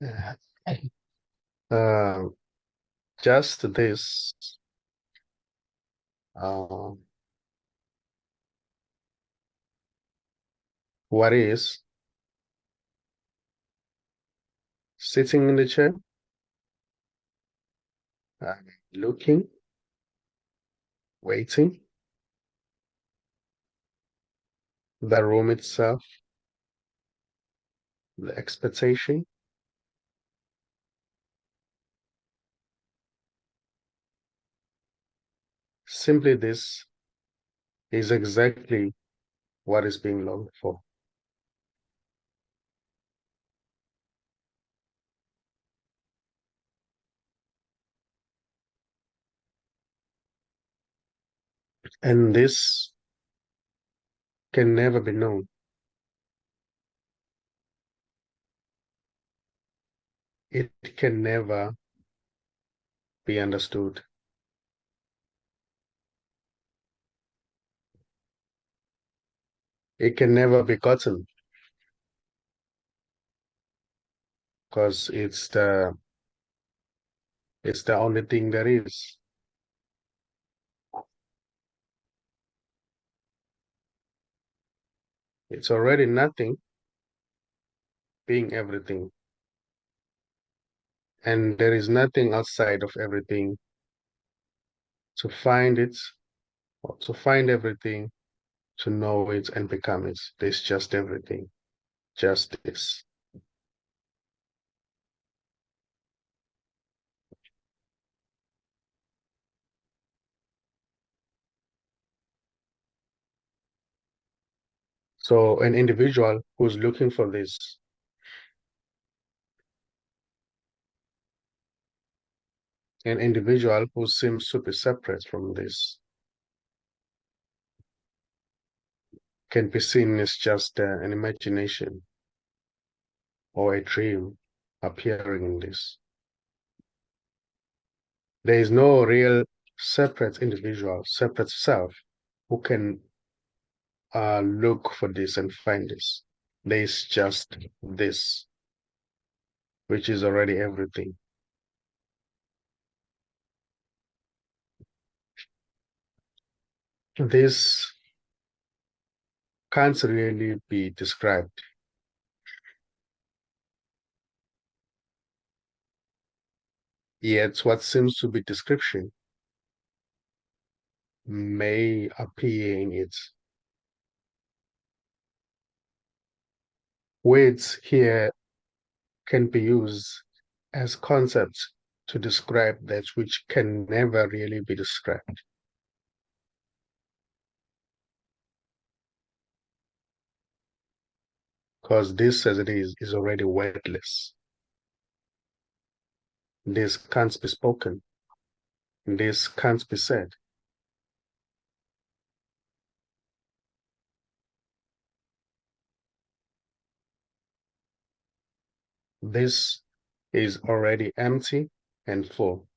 Yeah. Uh, just this, uh, what is sitting in the chair, uh, looking, waiting, the room itself, the expectation. Simply this is exactly what is being longed for. And this can never be known. It can never be understood. It can never be gotten because it's the only thing there is. It's already nothing being everything. And there is nothing outside of everything to find it, or to find everything, to know it and become it. There's just everything, just this. So an individual who's looking for this, an individual who seems to be separate from this, can be seen as just an imagination or a dream appearing in this. There is no real separate individual, separate self who can look for this and find this. There is just this, which is already everything. This can't really be described. Yet what seems to be description may appear in it. Words here can be used as concepts to describe that which can never really be described. Because this as it is already wordless. This can't be spoken. This can't be said. This is already empty and full.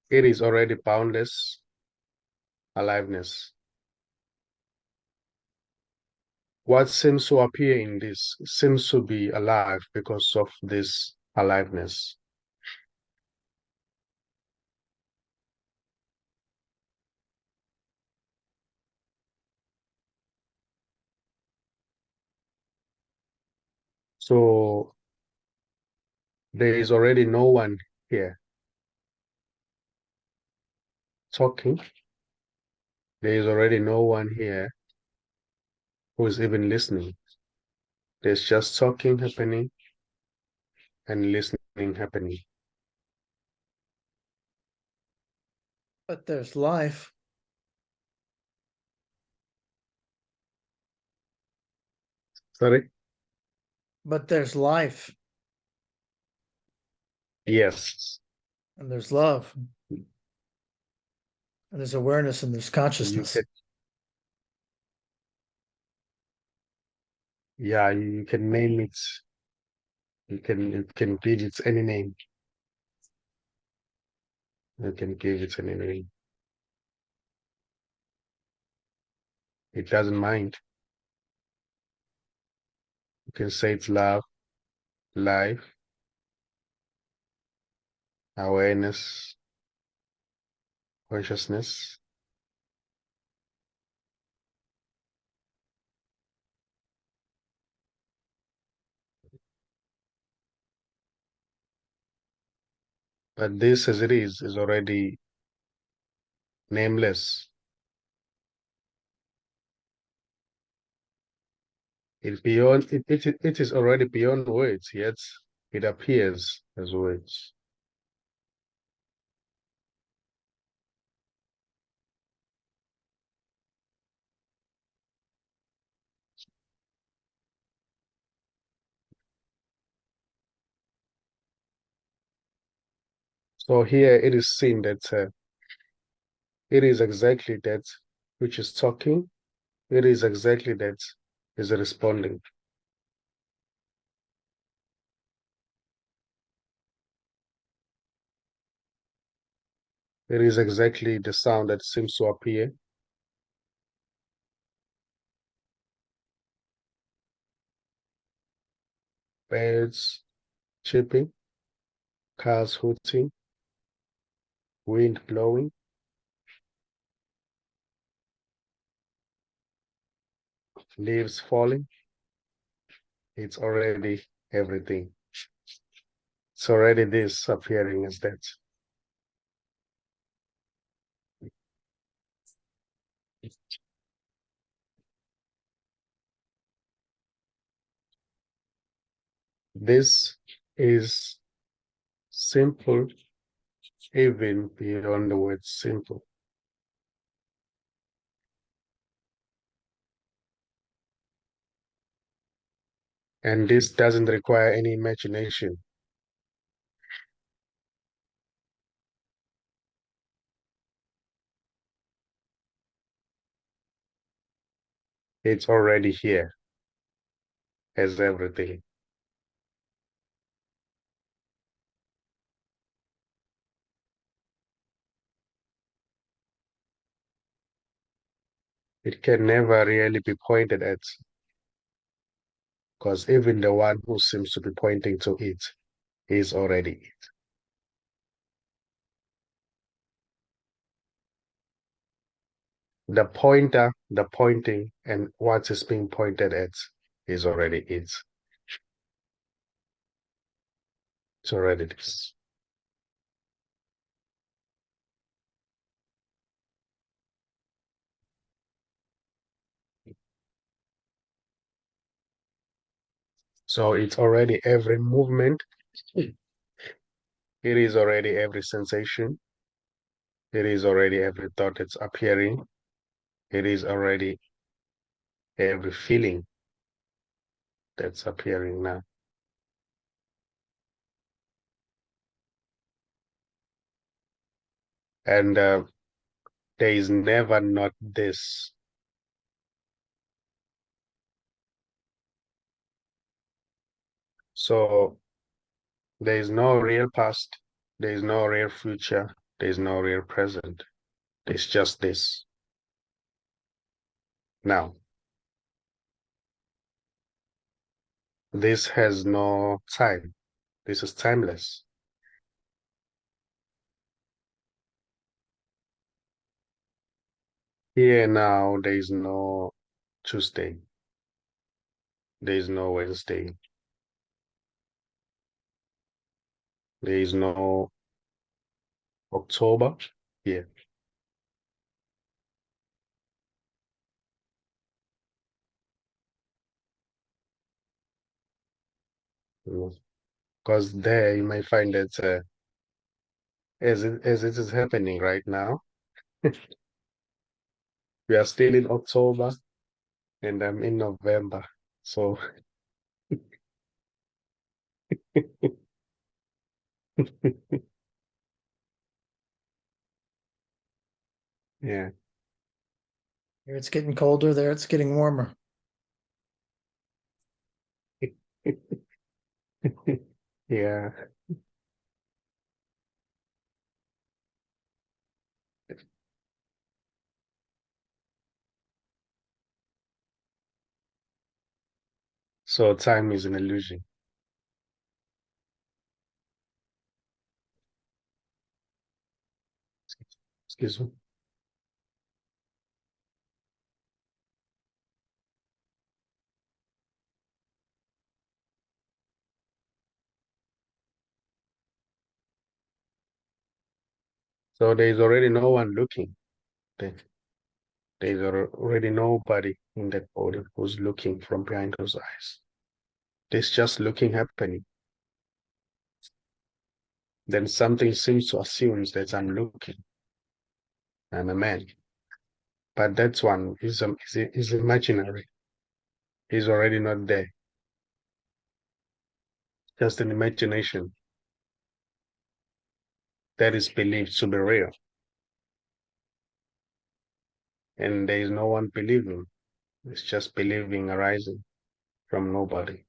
It is already boundless aliveness. What seems to appear in this seems to be alive because of this aliveness. So there is already no one here talking. There is already no one here who is even listening. There's just talking happening and listening happening. But there's life. Sorry? But there's life. Yes. And there's love. And there's awareness and there's You consciousness. can, yeah, you can name it. You can give it any name. You can give it any name. It doesn't mind. You can say it's love, life, awareness, consciousness. But this as it is already nameless. It is already beyond words, yet it appears as words. So here it is seen that it is exactly that which is talking. It is exactly that is responding. It is exactly the sound that seems to appear. Birds chirping, cars hooting, wind blowing, leaves falling. It's already everything. It's already this appearing as that. This is simple, even beyond the word simple. And this doesn't require any imagination. It's already here as everything. It can never really be pointed at, because even the one who seems to be pointing to it is already it. The pointer, the pointing, and what is being pointed at is already it. It's already this. So it's already every movement. It is already every sensation. It is already every thought that's appearing. It is already every feeling that's appearing now. And there is never not this. So there is no real past. There is no real future. There is no real present. It's just this. Now, this has no time. This is timeless. Here now, there is no Tuesday. There is no Wednesday. There is no October. Here. Because there you might find that as it is happening right now, we are still in October and I'm in November. So yeah. Here it's getting colder, there it's getting warmer. Yeah. So time is an illusion. Excuse me. So there is already no one looking. There, there is already nobody in that body who's looking from behind those eyes. There's just looking happening. Then something seems to assume that I'm looking. I'm a man. But that one is imaginary. He's already not there. Just an imagination that is believed to be real. And there is no one believing. It's just believing arising from nobody.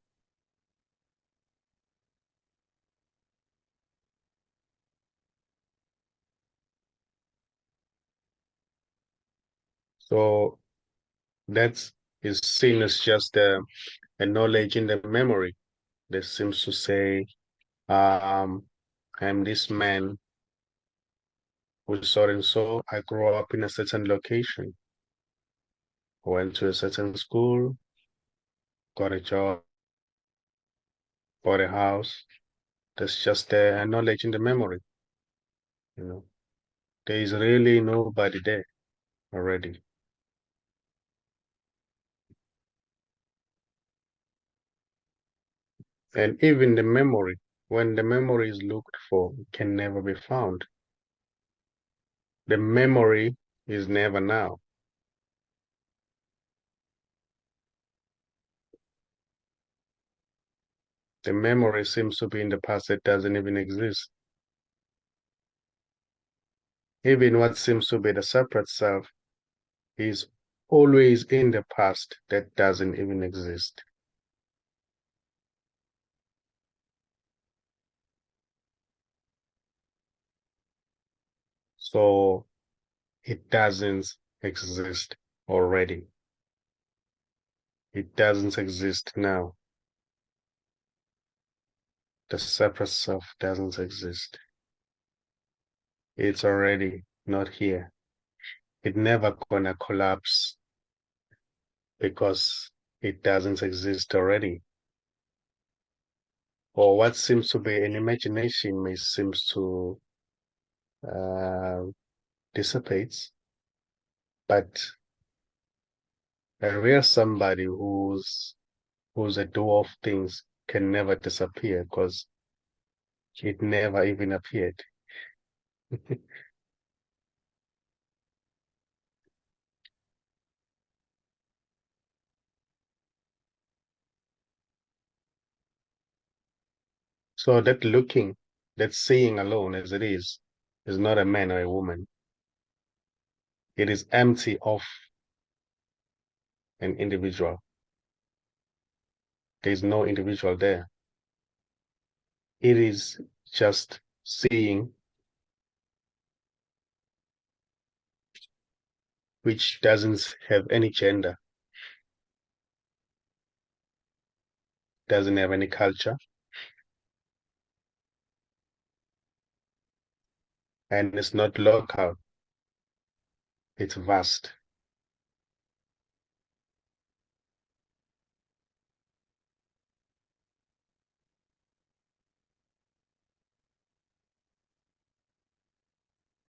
So that is seen as just a knowledge in the memory that seems to say, I'm this man who so and so. I grew up in a certain location, went to a certain school, got a job, bought a house. That's just a knowledge in the memory, you know. There is really nobody there already. And even the memory, when the memory is looked for, can never be found. The memory is never now. The memory seems to be in the past that doesn't even exist. Even what seems to be the separate self is always in the past that doesn't even exist. So it doesn't exist already. It doesn't exist now. The separate self doesn't exist. It's already not here. It never gonna collapse because it doesn't exist already. Or what seems to be an imagination may seems to uh, dissipate, but a real somebody who's a doer of things can never disappear because it never even appeared. So that looking, that seeing alone as it is not a man or a woman. It is empty of an individual. There is no individual there. It is just seeing, which doesn't have any gender, doesn't have any culture, and it's not local. It's vast.